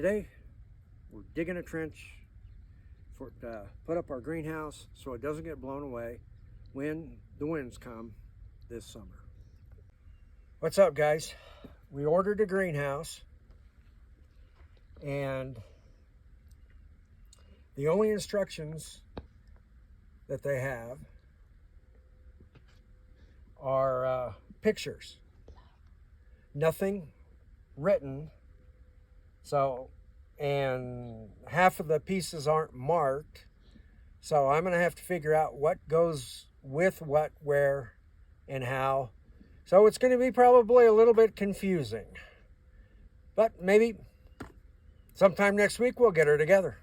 Today we're digging a trench to put up our greenhouse so it doesn't get blown away when the winds come this summer. What's up, guys? We ordered a greenhouse, and the only instructions that they have are pictures, nothing written. So, and half of the pieces aren't marked, so I'm gonna have to figure out what goes with what, where, and how. So it's gonna be probably a little bit confusing, but maybe sometime next week we'll get her together.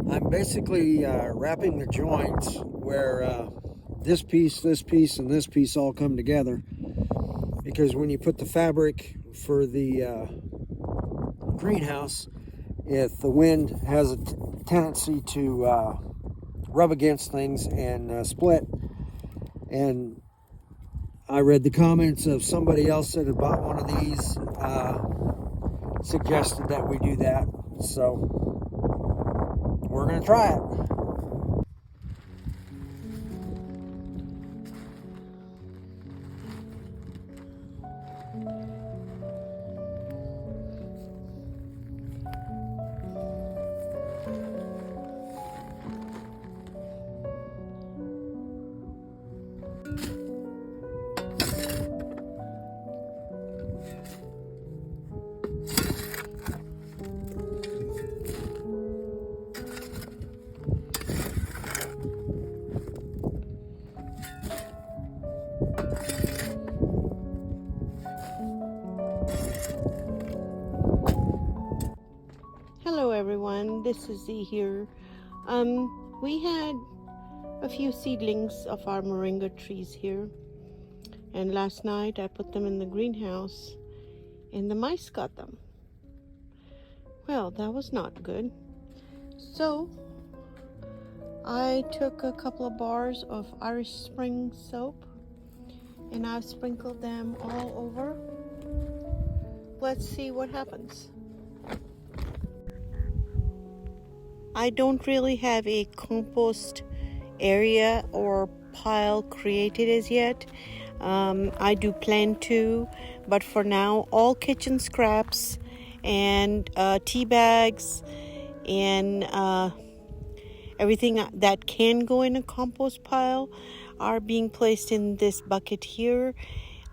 I'm basically wrapping the joints where this piece, and this piece all come together, because when you put the fabric for the greenhouse, if the wind has a tendency to rub against things and split. And I read the comments of somebody else that had bought one of these, suggested that we do that, so we're gonna try it. Hello everyone, this is Z here. We had a few seedlings of our moringa trees here, and last night I put them in the greenhouse and the mice got them. Well, that was not good. So I took a couple of bars of Irish Spring soap and I've sprinkled them all over. Let's see what happens. I don't really have a compost area or pile created as yet. I do plan to, but for now all kitchen scraps and tea bags and everything that can go in a compost pile are being placed in this bucket here.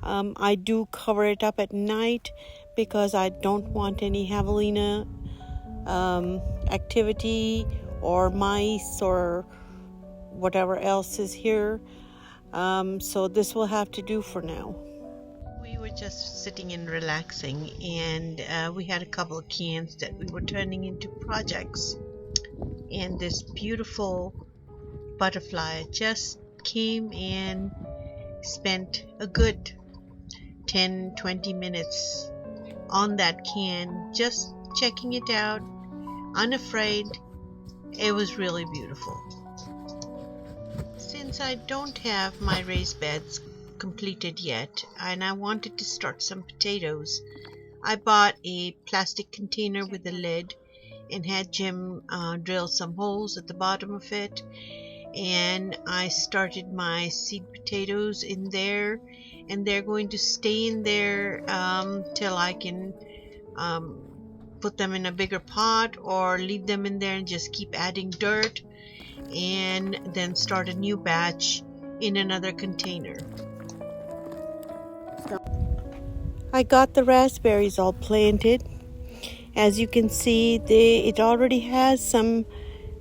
I do cover it up at night because I don't want any javelina activity or mice or whatever else is here. So this will have to do for now. We were just sitting and relaxing, and we had a couple of cans that we were turning into projects, and this beautiful butterfly just came and spent a good 10-20 minutes on that can, just checking it out, unafraid. It was really beautiful. Since I don't have my raised beds completed yet and I wanted to start some potatoes, I bought a plastic container with a lid and had Jim drill some holes at the bottom of it. And I started my seed potatoes in there, and they're going to stay in there till I can put them in a bigger pot, or leave them in there and just keep adding dirt, and then start a new batch in another container. I got the raspberries all planted. As you can see, it already has some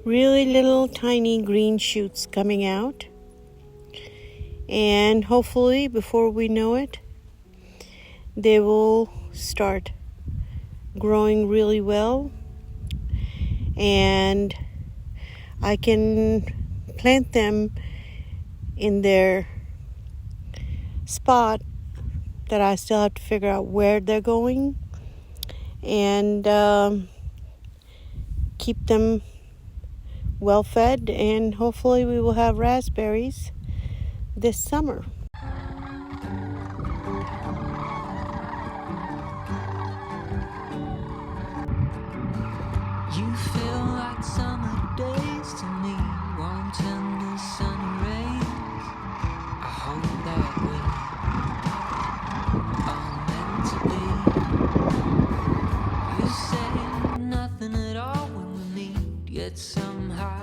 really little tiny green shoots coming out. And hopefully, before we know it, they will start growing really well. And I can plant them in their spot that I still have to figure out where they're going, and keep them well fed, and hopefully we will have raspberries this summer. You feel like summer days to me, warm, tender, sunny rays. I hope that we are meant to be. You say nothing at all when we meet, yet somehow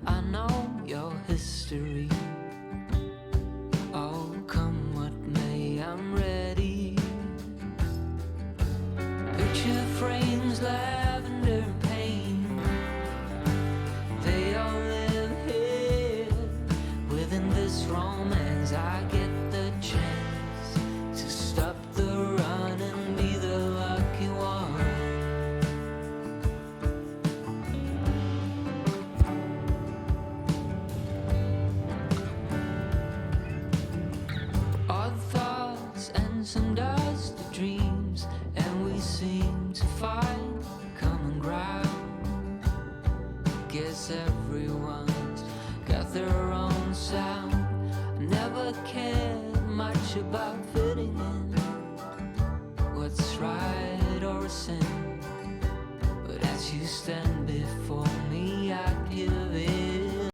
I know your history. Oh, come what may, I'm ready. Picture frames, lavender paint, they all live here within this romance. I get the chance to stop the run and be the lucky one. Odd thoughts and some dusty dreams, and we seem to find common ground. Guess everyone's got their own sound. I never cared much about fitting in, what's right or a sin. But as you stand